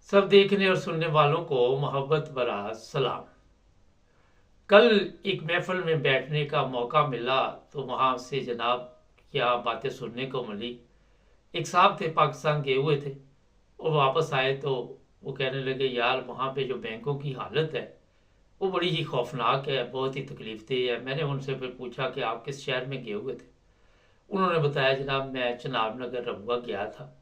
सब देखने और सुनने वालों को मोहब्बत भरा सलाम। कल एक महफिल में बैठने का मौका मिला तो वहां से जनाब क्या बातें सुनने को मिली। एक साहब थे, पाकिस्तान गए हुए थे और वापस आए तो वो कहने लगे, यार वहाँ पे जो बैंकों की हालत है वो बड़ी ही खौफनाक है, बहुत ही तकलीफदेह है। मैंने उनसे फिर पूछा कि आप किस शहर में गए हुए थे। उन्होंने बताया, जनाब मैं चनाब नगर रबुआ गया था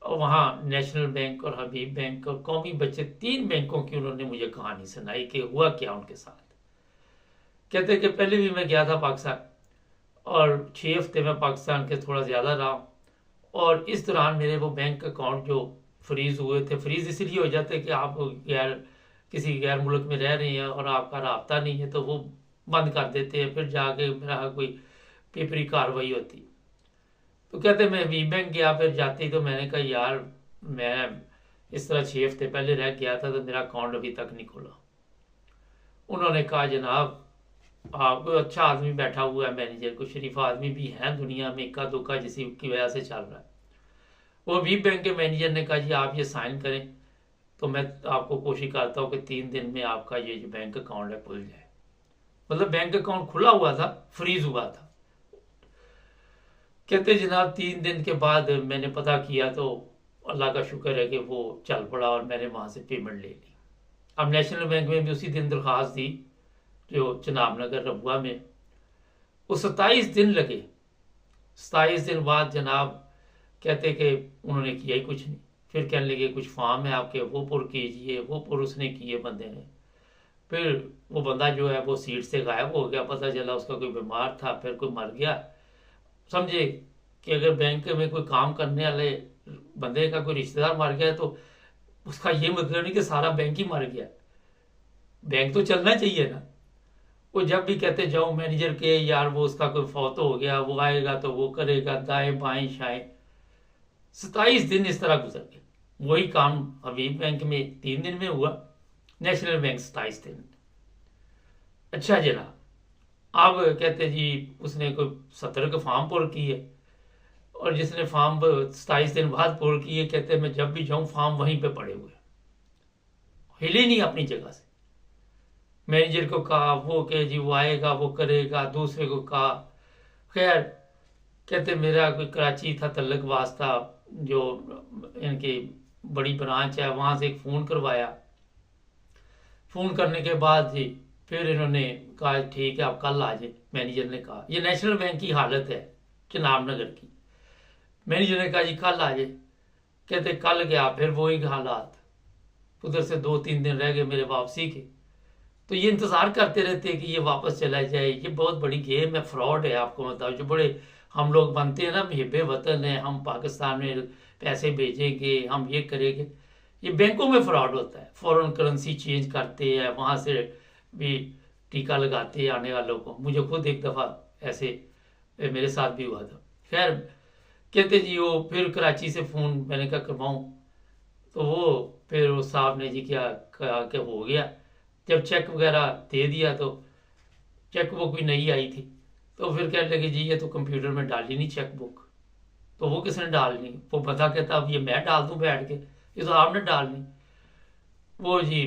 और वहाँ नेशनल बैंक और हबीब बैंक और कौमी बचत, तीन बैंकों की उन्होंने मुझे कहानी सुनाई कि हुआ क्या उनके साथ। कहते कि पहले भी मैं गया था पाकिस्तान और 6 हफ्ते में पाकिस्तान के थोड़ा ज़्यादा रहा हूँ। और इस दौरान मेरे वो बैंक अकाउंट जो फ्रीज हुए थे, फ्रीज इसलिए हो जाते कि आप किसी गैर मुल्क में रह रहे हैं और आपका राब्ता नहीं है तो वो बंद कर देते हैं, फिर जाके मेरा कोई पेपरी कार्रवाई होती। तो कहते मैं वी बैंक गया, फिर जाती तो मैंने कहा यार मैं इस तरह 6 हफ्ते पहले रह गया था तो मेरा अकाउंट अभी तक नहीं खुला। उन्होंने कहा, जनाब आपको अच्छा आदमी बैठा हुआ है, मैनेजर को शरीफ आदमी भी है दुनिया में, इक्का दुक्का जिसी की वजह से चल रहा है। वो वी बैंक के मैनेजर ने कहा, जी आप ये साइन करें तो मैं आपको कोशिश करता हूँ कि 3 दिन में आपका ये जो बैंक अकाउंट है खुल जाए। मतलब बैंक अकाउंट खुला हुआ था, फ्रीज हुआ था। कहते जनाब 3 दिन के बाद मैंने पता किया तो अल्लाह का शुक्र है कि वो चल पड़ा और मैंने वहां से पेमेंट ले ली। अब नेशनल बैंक में भी उसी दिन दरख्वास्त दी जो चनाब नगर रबुआ में। वो 27 दिन लगे। 27 दिन बाद जनाब कहते कि उन्होंने किया ही कुछ नहीं। फिर कहने लगे कुछ फॉर्म है आपके, वो पुर कीजिए, वो पुर उसने किए बंदे ने। फिर वो बंदा जो है वो सीट से गायब हो गया, पता चला उसका कोई बीमार था, फिर कोई मर गया। समझे कि अगर बैंक में कोई काम करने वाले बंदे का कोई रिश्तेदार मर गया तो उसका ये मतलब नहीं कि सारा बैंक ही मर गया। बैंक तो चलना चाहिए ना। वो जब भी कहते जाओ मैनेजर के, यार वो उसका कोई फौत हो गया, वो आएगा तो वो करेगा, दाएं बाएं शाएं। 27 दिन इस तरह गुजर गए। वही काम हबीब बैंक में 3 दिन में हुआ, नेशनल बैंक 27 दिन। अच्छा जना, अब कहते जी उसने कोई 70 के फॉर्म पुर किए और जिसने फॉर्म 27 दिन बाद पुर किए, कहते मैं जब भी जाऊं फॉर्म वहीं पे पड़े हुए, हिले नहीं अपनी जगह से। मैनेजर को कहा, वो कहे जी वो आएगा वो करेगा, दूसरे को कहा। खैर कहते मेरा कोई कराची था तल्लक वास्ता, जो इनकी बड़ी ब्रांच है, वहां से एक फ़ोन करवाया। फ़ोन करने के बाद जी फिर इन्होंने कहा ठीक है आप कल आ जाए। मैनेजर ने कहा, ये नेशनल बैंक की हालत है चनाब नगर की। मैनेजर ने कहा जी कल आ जाए। कहते कल गया, फिर वही हालात। उधर से 2-3 दिन रह गए मेरे वापसी के। तो ये इंतज़ार करते रहते हैं कि ये वापस चला जाए। ये बहुत बड़ी गेम है, फ्रॉड है। आपको मतलब जो बड़े हम लोग बनते हैं ना, हिब्बे वतन है, हम पाकिस्तान में पैसे भेजेंगे, हम ये करेंगे। ये बैंकों में फ्रॉड होता है, फॉरेन करेंसी चेंज करते हैं, वहाँ से भी टीका लगाते हैं आने वालों को। मुझे खुद एक दफ़ा ऐसे मेरे साथ भी हुआ था। खैर कहते जी वो फिर कराची से फ़ोन मैंने कहा करवाऊँ, तो वो फिर उस साहब ने जी क्या कहा कि हो गया। जब चेक वगैरह दे दिया तो चेक बुक भी नहीं आई थी। तो फिर कहने लगे जी ये तो कंप्यूटर में डाली नहीं चेक बुक। तो वो किसने डालनी? वो बता कहता अब ये मैं डाल दूं बैठ के, ये तो आपने डालनी। वो जी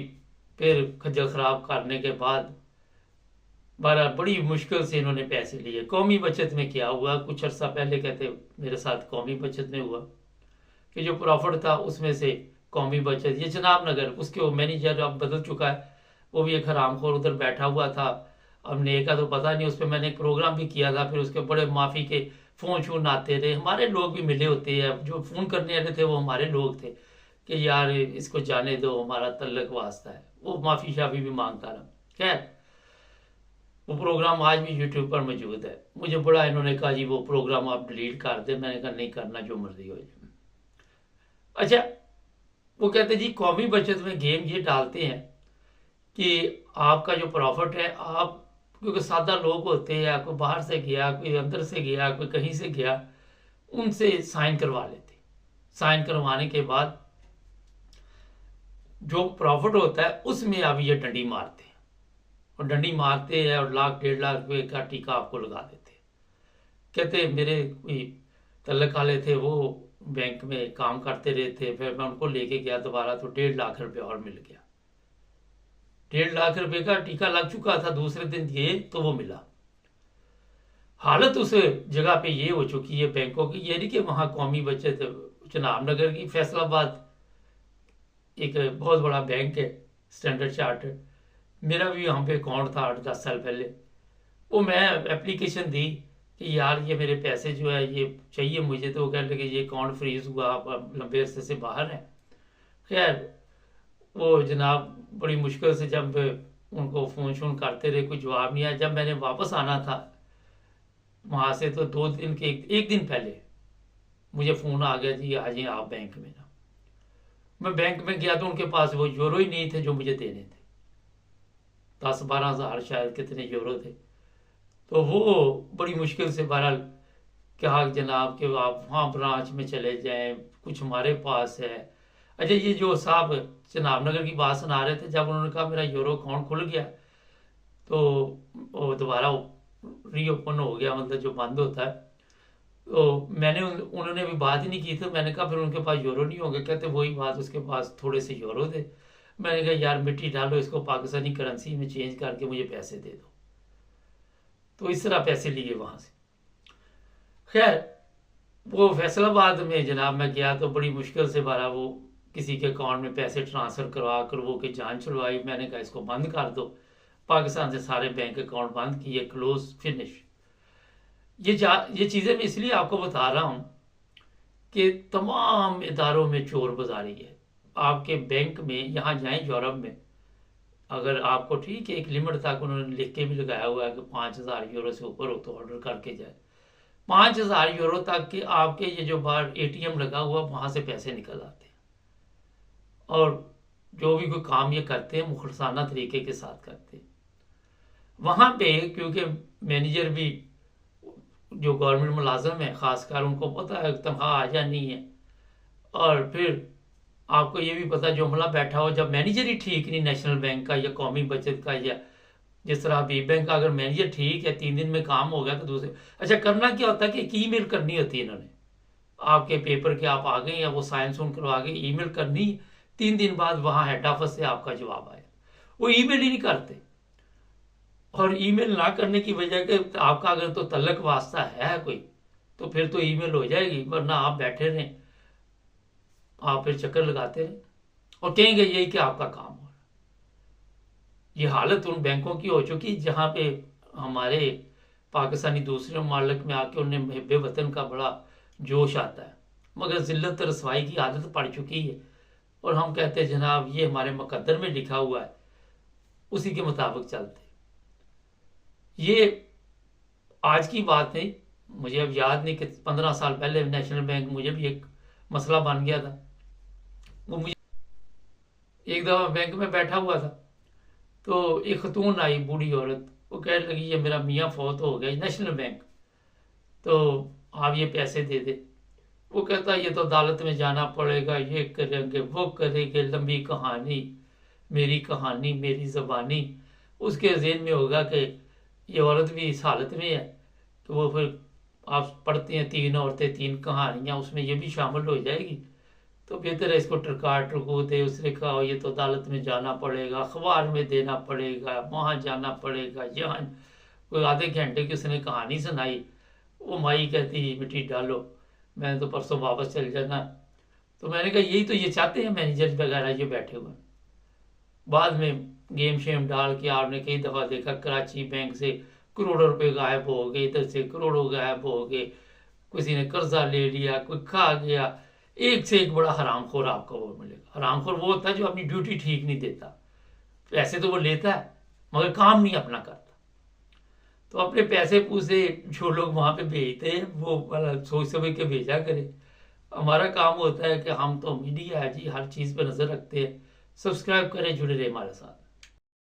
फिर खज्जल खराब करने के बाद बड़ी मुश्किल से इन्होंने पैसे लिए। कौमी बचत में क्या हुआ, कुछ अर्सा पहले कहते मेरे साथ कौमी बचत में हुआ कि जो प्रॉफिट था उसमें से कौमी बचत, ये जनाब नगर, उसके वो मैनेजर अब बदल चुका है, वो भी एक हरामखोर उधर बैठा हुआ था। अब ने का तो पता नहीं, उस पर मैंने एक प्रोग्राम भी किया था, फिर उसके बड़े माफ़ी के फ़ोन शोन आते रहे। हमारे लोग भी मिले होते हैं, जो फ़ोन करने वाले थे वो हमारे लोग थे कि यार इसको जाने दो, हमारा तल्लक वास्ता है। वो माफ़ी शाफी भी मांगता रहा। खैर वो प्रोग्राम आज भी यूट्यूब पर मौजूद है। मुझे बड़ा इन्होंने कहा जी वो प्रोग्राम आप डिलीट कर दे। मैंने कहा नहीं करना, जो मर्जी हो जाए। अच्छा, वो कहते जी कौमी बचत में गेम ये डालते हैं कि आपका जो प्रॉफिट है, आप क्योंकि सादा लोग होते हैं, कोई बाहर से गया, कोई अंदर से गया, कोई कहीं से गया, उनसे साइन करवा लेते। साइन करवाने के बाद जो प्रॉफिट होता है उसमें अब ये डंडी मारते हैं और डंडी मारते हैं और 1-1.5 लाख रुपए का टीका आपको लगा देते हैं। कहते मेरे कोई तल्लक वाले थे, वो बैंक में काम करते रहे थे। फिर मैं उनको लेके गया दोबारा, तो 1.5 लाख रुपये और मिल गया। 1.5 लाख रुपये का टीका लग चुका था, दूसरे दिन ये तो वो मिला। हालत उस जगह पे ये हो चुकी है बैंकों की, ये नहीं कि वहाँ कौमी बचत चनाब नगर की, फैसलाबाद एक बहुत बड़ा बैंक है स्टैंडर्ड चार्टर्ड, मेरा भी वहाँ पे अकाउंट था 8-10 साल पहले। वो मैं एप्लीकेशन दी कि यार ये मेरे पैसे जो है ये चाहिए मुझे, तो वो कह लगे ये अकाउंट फ्रीज हुआ, आप लंबे अरसे से बाहर हैं। खैर वो जनाब बड़ी मुश्किल से जब उनको फ़ोन शोन करते रहे, कोई जवाब नहीं आया। जब मैंने वापस आना था वहाँ से, तो 2 दिन के एक दिन पहले मुझे फ़ोन आ गया, जी आ जाइए आप बैंक में ना। मैं बैंक में गया तो उनके पास वो यूरो ही नहीं थे जो मुझे देने थे, 10-12 हज़ार शायद कितने यूरो थे। तो वो बड़ी मुश्किल से बहरहाल कहा जनाब कि आप वहाँ ब्रांच में चले जाएं, कुछ हमारे पास है। अच्छा, ये जो साहब चनाब नगर की बात सुना रहे थे, जब उन्होंने कहा मेरा यूरो अकाउंट खुल गया, तो वो दोबारा रीओपन हो गया, मतलब जो बंद होता है। तो मैंने उन्होंने भी बात ही नहीं की थी। मैंने कहा फिर उनके पास यूरो नहीं होंगे, कहते वही बात, उसके पास थोड़े से यूरो थे। मैंने कहा यार मिट्टी डालो इसको, पाकिस्तानी करेंसी में चेंज करके मुझे पैसे दे दो। तो इस तरह पैसे लिए वहाँ से। खैर वो फैसलाबाद में जनाब मैं गया तो बड़ी मुश्किल से बारा वो किसी के अकाउंट में पैसे ट्रांसफ़र करवा कर वो की जान छुड़वाई। मैंने कहा इसको बंद कर दो। पाकिस्तान से सारे बैंक अकाउंट बंद किए, क्लोज, फिनिश। ये चीज़ें मैं इसलिए आपको बता रहा हूँ कि तमाम इदारों में चोर बाजारी है। आपके बैंक में यहाँ जाएं यूरोप में, अगर आपको ठीक है एक लिमिट तक उन्होंने लिख के भी लगाया हुआ है कि 5,000 यूरो से ऊपर हो तो ऑर्डर करके जाए। 5,000 यूरो तक के आपके ये जो बाहर एटीएम लगा हुआ वहाँ से पैसे निकल आते हैं। और जो भी कोई काम ये करते हैं मुखलसाना तरीके के साथ करते हैं। वहाँ पे क्योंकि मैनेजर भी जो गवर्नमेंट मुलाजम है खासकर, उनको पता है तनख्वाह आ जानी है। और फिर आपको ये भी पता जो अमला बैठा हो, जब मैनेजर ही ठीक नहीं नेशनल बैंक का या कौमी बचत का या जिस तरह अभी बैंक का, अगर मैनेजर ठीक है 3 दिन में काम हो गया तो दूसरे, अच्छा करना क्या होता है कि एक ईमेल करनी होती है इन्होंने आपके पेपर के, आप आ गए या वो साइन सुन करवा गए, ईमेल करनी, 3 दिन बाद वहाँ हेड ऑफिस से आपका जवाब आया। वो ईमेल ही नहीं करते। और ईमेल ना करने की वजह के आपका अगर तो तल्लक वास्ता है कोई तो फिर तो ईमेल हो जाएगी, वरना आप बैठे रहें, आप फिर चक्कर लगाते रहें और कहेंगे यही कि आपका काम हो रहा है। ये हालत उन बैंकों की हो चुकी जहाँ पे हमारे पाकिस्तानी दूसरे ममालिक में आके उन्हें मुहिब्बे वतन का बड़ा जोश आता है, मगर जिल्लत रसवाई की आदत पड़ चुकी है। और हम कहते हैं जनाब ये हमारे मुकद्दर में लिखा हुआ है, उसी के मुताबिक चलते। ये आज की बात नहीं, मुझे अब याद नहीं कि 15 साल पहले नेशनल बैंक मुझे भी एक मसला बन गया था। वो मुझे एक दफ़ा बैंक में बैठा हुआ था तो एक खतून आई बूढ़ी औरत, वो कहने लगी ये मेरा मियाँ फौत हो गया नेशनल बैंक, तो आप ये पैसे दे दे। वो कहता ये तो अदालत में जाना पड़ेगा, ये करेंगे वो करेंगे, लंबी कहानी, मेरी ज़बानी। उसके ज़हन में होगा कि ये औरत भी इस हालत में है कि वो फिर आप पढ़ते हैं 3 औरतें 3 कहानियाँ, उसमें ये भी शामिल हो जाएगी, तो बेहतर है इसको टरकार टरकू दे। उसने कहा ये तो अदालत में जाना पड़ेगा, अखबार में देना पड़ेगा, वहाँ जाना पड़ेगा, यहाँ कोई आधे घंटे की उसने कहानी सुनाई। वो माई कहती मिट्टी डालो, मैंने तो परसों वापस चल जाना। तो मैंने कहा यही तो ये चाहते हैं मैनेजर वगैरह जो बैठे हुए। बाद में गेम शेम डाल के आपने कई दफ़ा देखा कराची बैंक से करोड़ों रुपए गायब हो गए, इधर से करोड़ों गायब हो गए, किसी ने कर्जा ले लिया, कोई खा गया। एक से एक बड़ा हरामखोर आपको वो मिलेगा। हरामखोर वो होता है जो अपनी ड्यूटी ठीक नहीं देता, पैसे तो वो लेता है मगर काम नहीं अपना करता। तो अपने पैसे पूसे जो लोग वहाँ पे भेजते हैं वो सोच समझ के भेजा करें। हमारा काम होता है कि हम तो मीडिया है जी, हर चीज़ पर नज़र रखते हैं। सब्सक्राइब करें, जुड़े रहे हमारे साथ।